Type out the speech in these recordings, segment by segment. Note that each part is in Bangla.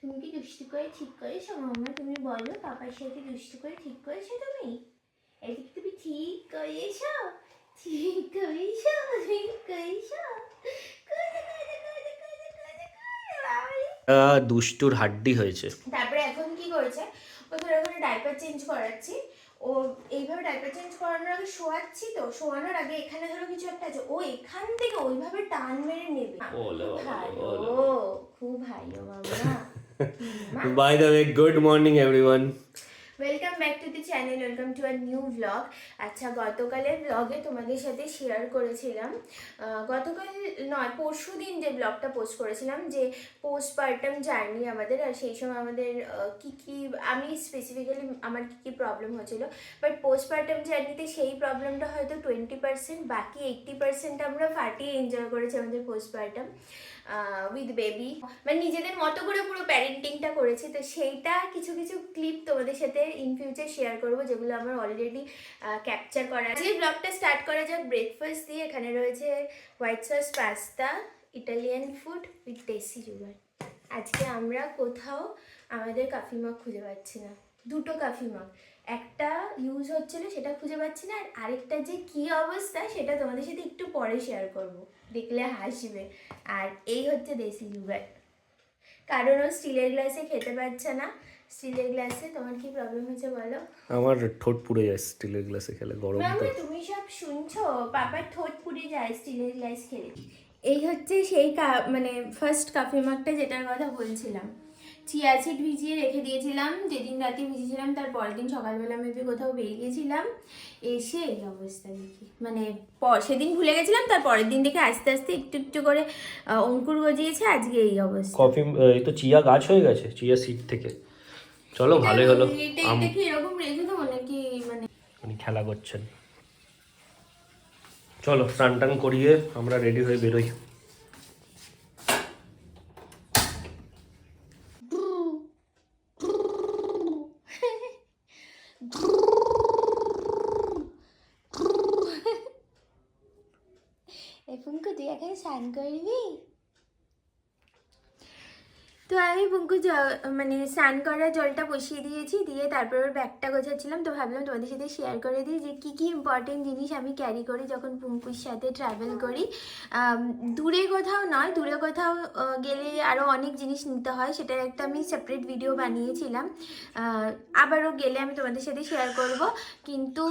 তুমি কি দুষ্টু করে ঠিক করেছো মাম্মা? তুমি বলো, পাপার সাথে দুষ্টু করে ঠিক করেছো তুমি? এটা কি তুমি ঠিক করেছো? ঠিক করেছো? ঠিক করেছো? দুষ্টুর হাড্ডি হয়েছে। তারপরে এখন কি করেছে, ওদের ওখানে ডাইপার চেঞ্জ করাচ্ছি। ও এইভাবে ডাইপার চেঞ্জ করানোর আগে শোয়াচ্ছি, তো শোয়ানোর আগে এখানে ধরো কিছু একটা আছে, ও এখান থেকে ওইভাবে টান মেরে নেবে। ভালো, খুব ভালো মাম্মা। By the way, good morning everyone. Welcome back to the channel, welcome to our new vlog. আচ্ছা, গতকালের ব্লগে তোমাদের সাথে শেয়ার করেছিলাম, গতকাল নয় পরশু দিন যে ব্লগটা পোস্ট করেছিলাম, যে পোস্টপার্টাম জার্নি আমাদের, আর সেই সময় আমাদের কি কি, আমি স্পেসিফিক্যালি আমার কি কি প্রবলেম হয়েছিল। বাট পোস্টপার্টাম জার্নিতে সেই প্রবলেমটা হয়তো 20%, বাকি 80% আমরা ফাটিয়ে এনজয় করেছি আমাদের পোস্টপার্টাম উইথ বেবি, মানে নিজেদের মতো করে পুরো প্যারেন্টিংটা করেছি। তো সেইটা কিছু কিছু ক্লিপ তোমাদের সাথে ইন ফিউচার শেয়ার করবো, যেগুলো আমার অলরেডি ক্যাপচার করা আছে। এই ব্লগটা স্টার্ট করা যাক ব্রেকফাস্ট দিয়ে। এখানে রয়েছে white sauce pasta, Italian food with দেশি সুগার। আজকে আমরা কোথাও আমাদের কফি মগ খুঁজে পাচ্ছি না, দুটো কফি মগ, একটা ইউজ হচ্ছিল সেটা খুঁজে পাচ্ছি না, আর আরেকটা যে কি অবস্থা সেটা তোমাদের সাথে একটু পরে শেয়ার করব, দেখলে হাসবে। আর এই হচ্ছে দেশি সুগার, কারণ ও স্টিলের গ্লাসে খেতে পারছে না। স্টিলের গ্লাসে তোমার কি প্রবলেম হয়েছে বলো? আমার ঠোঁট পুড়ে যায় স্টিলের গ্লাসে খেলে, গরম তো। তুমি সব শুনছো, পাপার ঠোঁট পুড়ে যায় স্টিলের গ্লাস খেলে। এই হচ্ছে সেই মানে ফার্স্ট কফি মাগটা যেটার কথা বলছিলাম। চিয়া সিড ভিজিয়ে রেখে দিয়েছিলাম, যেদিন রাতে ভিজিয়েছিলাম তার পরের দিন সকালবেলা মেবি কোথাও বেরিয়ে গেছিলাম, এসে এই অবস্থা দেখি। মানে সেদিন ভুলে গেছিলাম, তার পরের দিন দেখে আস্তে আস্তে একটু একটু করে অঙ্কুর গজিয়েছে, আজকে এই অবস্থা। কফি, এই তো চিয়া গাছ হয়ে গেছে চিয়া সিড থেকে। চলো ভালোই হলো। এটা কি এরকম রেখে দেবো নাকি? মানে উনি খেলা করছেন। চলো স্নান টান করিয়ে আমরা রেডি হয়ে বেরোই। পুঙ্কু তুই এখানে স্নান করবি? তো আমি পুঙ্কু মানে স্নান করার জলটা বসিয়ে দিয়েছি, দিয়ে তারপর ওর ব্যাগটা গোছাচ্ছিলাম। তো ভাবলাম তোমাদের সাথে শেয়ার করে দিই যে কী কী ইম্পর্টেন্ট জিনিস আমি ক্যারি করি যখন পুঙ্কুর সাথে ট্রাভেল করি। দূরে কোথাও নয়, দূরে কোথাও গেলে আরও অনেক জিনিস নিতে হয়, সেটার একটা আমি সেপারেট ভিডিও বানিয়েছিলাম, আবারও গেলে আমি তোমাদের সাথে শেয়ার করব। কিন্তু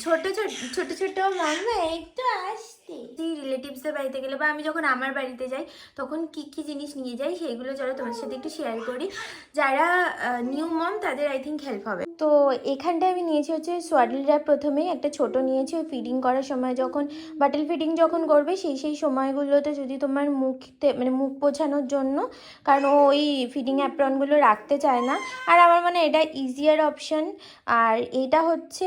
ছোট ছোট ছোট ছোট মামা একটু আসতে, রিলেটিভসদের বাড়িতে গেলে বা আমি যখন আমার বাড়িতে যাই তখন কী কী জিনিস নিয়ে যাই সেইগুলো চলো তোমাদের সাথে একটু শেয়ার করি। যারা নিউ মম তাদের আই থিঙ্ক হেল্প হবে। তো এখানটায় আমি নিয়েছি হচ্ছে সোয়াডল র্যাপ, প্রথমেই একটা ছোট নিয়েছি ওই ফিডিং করার সময়, যখন বাটল ফিডিং যখন করবে সেই সময়গুলোতে যদি তোমার মুখতে মানে মুখ পোছানোর জন্য, কারণ ওই ফিডিং অ্যাপ্রনগুলো রাখতে চায় না, আর আমার মানে এটা ইজিয়ার অপশান। আর এটা হচ্ছে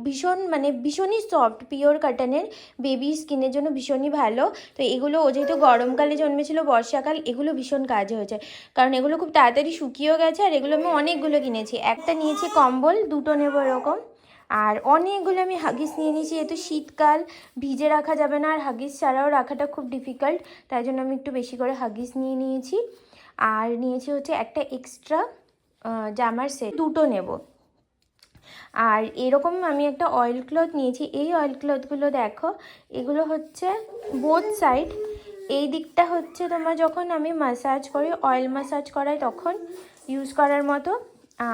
ভীষণ মানে ভীষণই সফট, পিওর কটনের, বেবি স্কিনের জন্য ভীষণই ভালো। তো এগুলো ও যেহেতু গরমকালে জন্মেছিল, বর্ষাকাল, এগুলো ভীষণ কাজে হয়েছে, কারণ এগুলো খুব তাড়াতাড়ি শুকিয়েও গেছে। আর এগুলো আমি অনেকগুলো কিনেছি, একটা নিয়েছি কম্বল, দুটো নেবো এরকম। আর অনেকগুলো আমি হাগিস নিয়ে নিয়েছি, যেহেতু শীতকাল, ভিজে রাখা যাবে না, আর হাগিস ছাড়াও রাখাটা খুব ডিফিকাল্ট, তাই জন্য আমি একটু বেশি করে হাগিস নিয়ে নিয়েছি। আর নিয়েছি হচ্ছে একটা এক্সট্রা জামার সেট, দুটো নেব। আর এরকম আমি একটা অয়েল ক্লথ নিয়েছি। এই অয়েল ক্লথগুলো দেখো, এগুলো হচ্ছে বোথ সাইড। এই দিকটা হচ্ছে তোমার যখন আমি ম্যাসাজ করি, অয়েল ম্যাসাজ করাই তখন ইউজ করার মতো।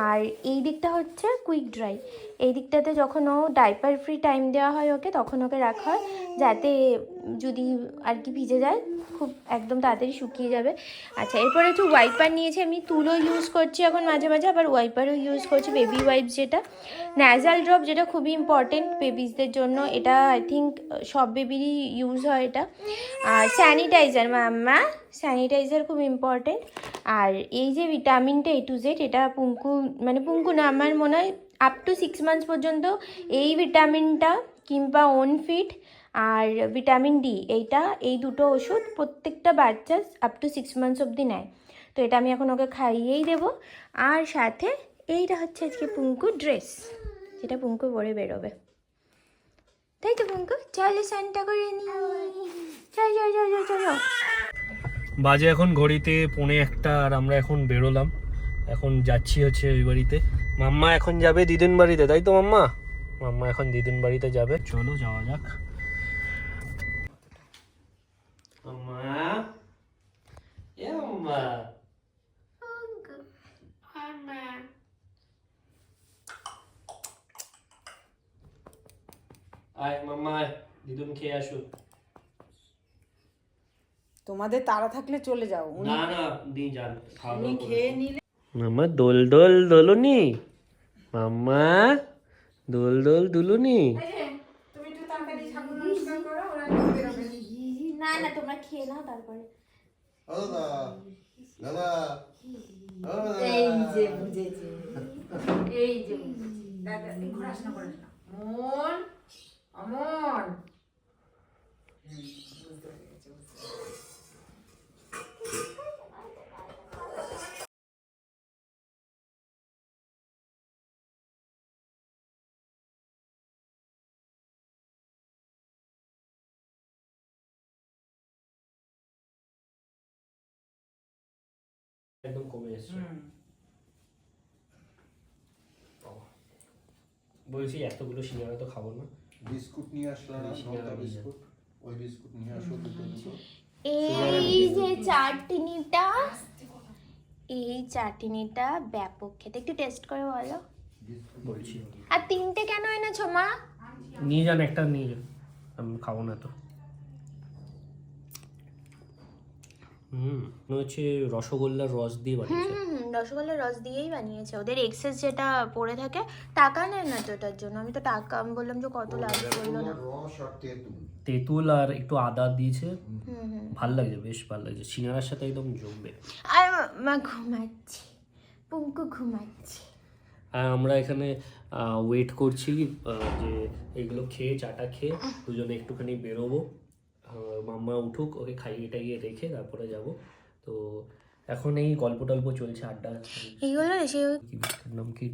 আর এই দিকটা হচ্ছে কুইক ড্রাই। এই দিকটাতে যখন ও ডাইপার ফ্রি টাইম দেওয়া হয় ওকে, তখন ওকে রাখা হয়, যাতে যদি আর কি ভিজে যায় খুব একদম তাড়াতাড়ি শুকিয়ে যাবে। আচ্ছা, এরপরে একটু ওয়াইপার নিয়েছি আমি, তুলো ইউজ করছি এখন মাঝে মাঝে, আবার ওয়াইপারও ইউজ করছি, বেবি ওয়াইপস যেটা, ন্যাজাল ড্রপ যেটা খুবই ইম্পর্টেন্ট বেবিসদের জন্য, এটা আই থিঙ্ক সব বেবিরই ইউজ হয় এটা। আর স্যানিটাইজার মাম্মা, স্যানিটাইজার খুব ইম্পর্টেন্ট। আর এই যে ভিটামিনটা A to Z, এটা পুঙ্কু মানে পুঙ্কু না, আমার মনে হয় আপ টু 6 মান্থস পর্যন্ত এই ভিটামিনটা কিংবা ওনফিট আর ভিটামিন ডি, এই দুটো ওষুধ প্রত্যেকটা বাচ্চা আপ টু 6 মান্থস অবধি নেয়। তো এটা আমি এখন ওকে খাইয়েই দেবো। আর সাথে এইটা হচ্ছে আজকে পুঙ্কুর ড্রেস, যেটা পুঙ্কু পরে বেরোবে, তাই তো পুঙ্কু? চলো স্নানটা করে নি, চলো চলো চলো চলো। বাজে এখন ঘড়িতে 1:45 আর আমরা এখন বেরোলাম। এখন যাচ্ছি হচ্ছে ওই বাড়িতে। মাম্মা এখন যাবে দিদিন বাড়িতে, তাই তো মাম্মা? মাম্মা এখন দিদিন বাড়িতে যাবে, চলো যাওয়া যাক। মাম্মা, এ মাম্মা, আয় মাম্মা আয়, দিদুন খেয়ে আসো। তোমাদের তাড়া থাকলে চলে যাও, না না দিয়ে যান, উনি খেয়ে নিলে। মাম্মা দোল দোল দোলনি, মাম্মা দোল দোল দুলুনি। তুমি একটু তাড়াতাড়ি ঠাকুর নমস্কার করো, ওরা একটু বেরোবে। না না তোমরা খেয়ে নাও তারপরে। এই যে বুঝেছি, এই যে বুঝেছি। দাদা ঘোরাস না করিস না, মন অমন। বুঝতে পেরেছি, বুঝতে পেরেছি। একদম কমে এসছে। বলছি এতগুলো সিঙ্গারা তো খাবো না। বিস্কুট নিয়ে আসলাম না, নটা বিস্কুট, ওই বিস্কুট নিয়ে আসো দুটো দুটো। এই যে চাটনিটা, এই চাটনিটা ব্যাপক খেতে, একটু টেস্ট করে বলো। বলছি আর 3টে কেন এনেছো মা? নিয়ে যান, একটা নিয়ে যান, আমি খাবো না তো। মনে হচ্ছে রসগোল্লার রস দিয়ে বানিয়েছে। রসগোল্লার রস দিয়েই বানিয়েছে। ওদের এক্সেস যেটা পড়ে থাকে, টাকা নেয় না তো ওটার জন্য। আমি তো টাকা, আমি বললাম যে কত লাভ করলো না। রস আর তেঁতুল। তেঁতুল আর একটু আদা দিয়েছে, ভাল লাগছে, বেশ ভাল লাগছে, সিঙ্গারার সাথে একদম জমবে। আর মা ঘুমাচ্ছে, পুঙ্কু ঘুমাচ্ছে। আর আমরা এখানে ওয়েট করছি যে এগুলো খেয়ে, চাটা খেয়ে দুজনে একটুখানি বেরোবো। মাম্মা উঠুক, ওকে খাইয়ে টাইয়ে রেখে তারপরে যাব। তো এখন এই গল্প টল্প চলছে, আড্ডা। এইগুলো সে কি বিস্কুট নাম কি?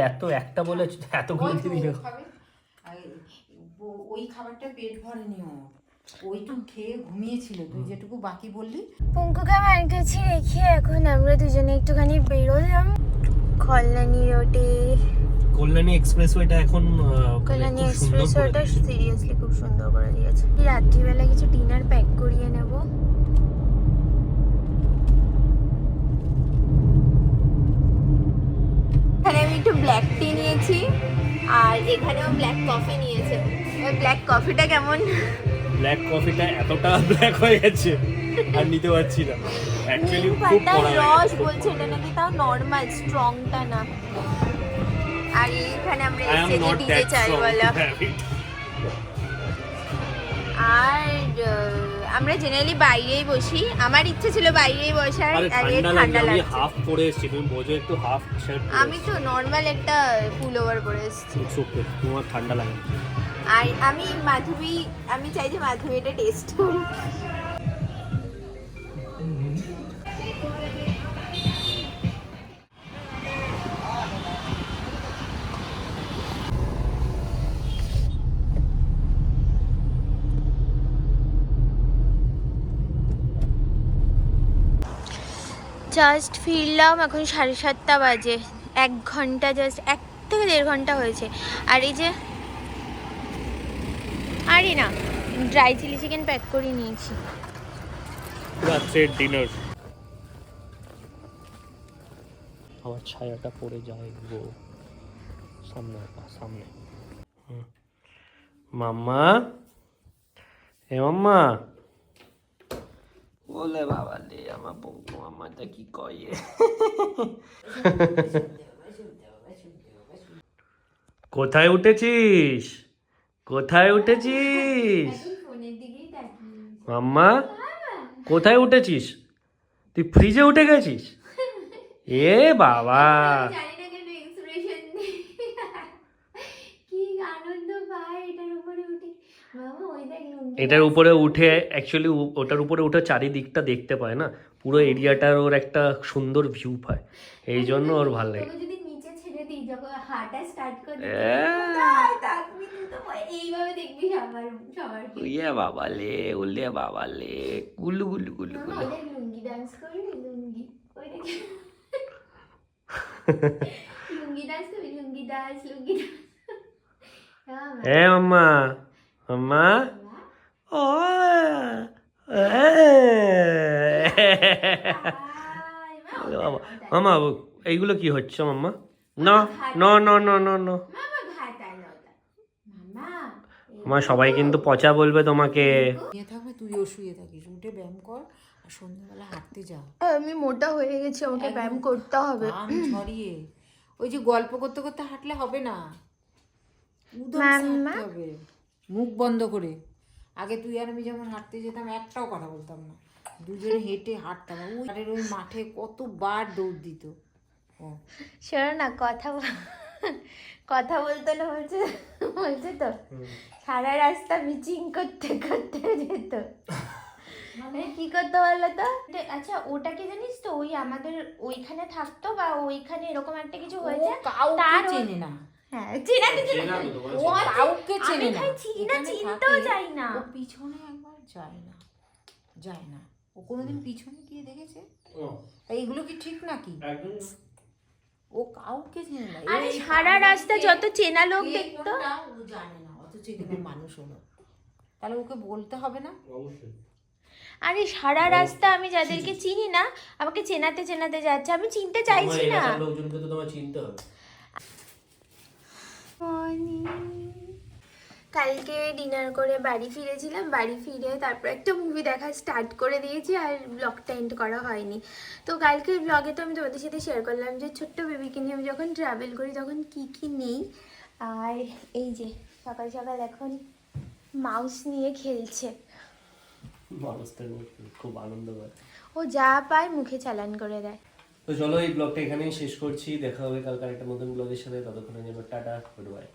এত একটা বলে এতগুলো দিবি না। ওই খাবারটা পেট ভরেনি, ওইটুকু খেয়ে ঘুমিয়েছিল। তুই যেটুকু বাকি বললি। পুঙ্কুকে মার কাছে রেখে এখন আমরা দুজনে একটুখানি বেরোলাম কল্যাণী রোডে। কল্যাণী এক্সপ্রেসওয়েটা এখন কল্যাণী এক্সপ্রেসওয়েটা সিরিয়াসলি খুব সুন্দর করে দিয়েছে। রাত্রিবেলা কিছু ডিনার প্যাক করিয়ে নেব। এখানে আমি একটু ব্ল্যাক টি নিয়েছি, আর এখানেও ব্ল্যাক কফি নিয়েছে। ব্ল্যাক কফিটা কেমন? ব্ল্যাক কফিটা এতটা ব্ল্যাক হয়ে গেছে আর নিতে পারছি না। অ্যাকচুয়ালি খুব কড়া রস বলছে এটা নাকি, তাও নরমাল, স্ট্রংটা না। আর এইখানে আমরা এসে ডিজে চাইওয়ালা। আর আমরা জেনারেলি বাইরেই বসি। আমার ইচ্ছে ছিল বাইরেই বসার, আর ঠান্ডা লাগছে। হাফ পরে এসেছি, তুমি বোঝো একটু হাফ শার্ট। আমি তো নরমাল একটা ফুল ওভার পরে এসেছি। তোমার ঠান্ডা লাগে। আর আমি মাধবী, আমি চাই যে মাধবী এটা টেস্ট করি। জাস্ট ফিরলাম, এখন 7:30 বাজে। 1 ঘন্টা, জাস্ট 1 থেকে 1.5 ঘন্টা হয়েছে। আর এই যে আরে না, ড্রাই চিলি চিকেন প্যাক করে নিয়েছি। রাত্রের ডিনার। আমার ছায়াটা পড়ে যায় গো সামনে, সামনে। মাম্মা, এ মাম্মা, বলে বাবা লে আমার বউ, মামাটা কি কয়? কোথায় উঠেছিস? কোথায় উঠেছিস মাম্মা? কোথায় উঠেছিস? তুই ফ্রিজে উঠে গেছিস? এ বাবা, এটার উপরে উঠে, অ্যাকচুয়ালি ওটার উপরে উঠে চারিদিকটা দেখতে পায় না, পুরো এরিয়াটার ওর একটা সুন্দর ভিউ পায়, এই জন্য ওর ভালো লাগে। যদি নিচে ছেড়ে দিই, যখন হাঁটা স্টার্ট করে এইভাবে দেখবি সবার সবার উইয়ে বাবালে উলে বাবালে গুলু গুলু গুলু মামা গুলু ওদের লুঙ্গি ডান্স করবি লুঙ্গি ওই দেখি লুঙ্গি ডান্স করবি লুঙ্গি ডান্স এ মাম্মা মাম্মা ও বাবা মামা এইগুলো কি হচ্ছে মাম্মা না না না না না না মামা ঘাটায় না ওটা মামা আমার সবাই কিন্তু পচা বলবে তোমাকে শুয়ে থাকবে, তুইও শুয়ে থাকিস, উঠে ব্যায়াম কর আর সন্ধ্যাবেলা হাঁটতে যা। আমি মোটা হয়ে গেছি আমাকে ব্যায়াম করতে হবে কান ছড়িয়ে ওই যে গল্প করতে করতে হাঁটলে হবে না, উদম মাম্মা? হাঁটতে হবে মুখ বন্ধ করে। আগে তুই আর আমি যেমন হাঁটতে যেতাম একটাও কথা বলতাম না, দুজনে হেঁটে হাঁটতাম। ওই মাঠে কতবার দৌড় দিত। ও শোনো না কথা বলতে না বলছে তো সারা রাস্তা মিচিং করতে করতে যেত। মানে কি করতে বলো তো? আচ্ছা ওটাকে জানিস তো, ওই আমাদের ওইখানে থাকতো বা ওইখানে এরকম একটা কিছু হয়েছে কাউকে তার চেনে না, হ্যাঁ চেনাতে ও কাউকে চেনে না, চিনি না, এখানে চিনতেও থাকে, যাই না। ও পিছনে একবার যায় না। ও কোনোদিন পিছনে গিয়ে দেখেছে? তাই এগুলো কি ঠিক নাকি? ও কাউকে চেনে না। আরে সারা রাস্তা যত চেনা লোক দেখতো ও জানে না, অথচ এখানে মানুষ হলো। তাহলে ওকে বলতে হবে না? অবশ্যই আরে সারা রাস্তা আমি যাদেরকে চিনি না আমাকে চেনাতে চেনাতে যাচ্ছে, আমি চিনতে চাইছি না। লোকজনকে তো তোমার চিনতে হবে। কালকে ডিনার করে বাড়ি ফিরেছিলাম, বাড়ি ফিরে তারপর একটা মুভি দেখা স্টার্ট করে দিয়েছি আর ব্লগটা এন্ড করা হয়নি। তো কালকে ব্লগে তো আমি তোমাদের সাথে শেয়ার করলাম যে ছোট্ট বেবিকে নিয়ে আমি যখন ট্রাভেল করি তখন কি কি নেই। আর এই যে সকাল সকাল এখন মাউস নিয়ে খেলছে, মানুষটা খুব আনন্দ করে। ও যা পায় মুখে চালান করে দেয়। তো চলো এই ব্লগটা এখানেই শেষ করছি, দেখা হবে কালকে একটা নতুন ব্লগের সাথে। ততক্ষণের জন্য টাটা, গুড বাই।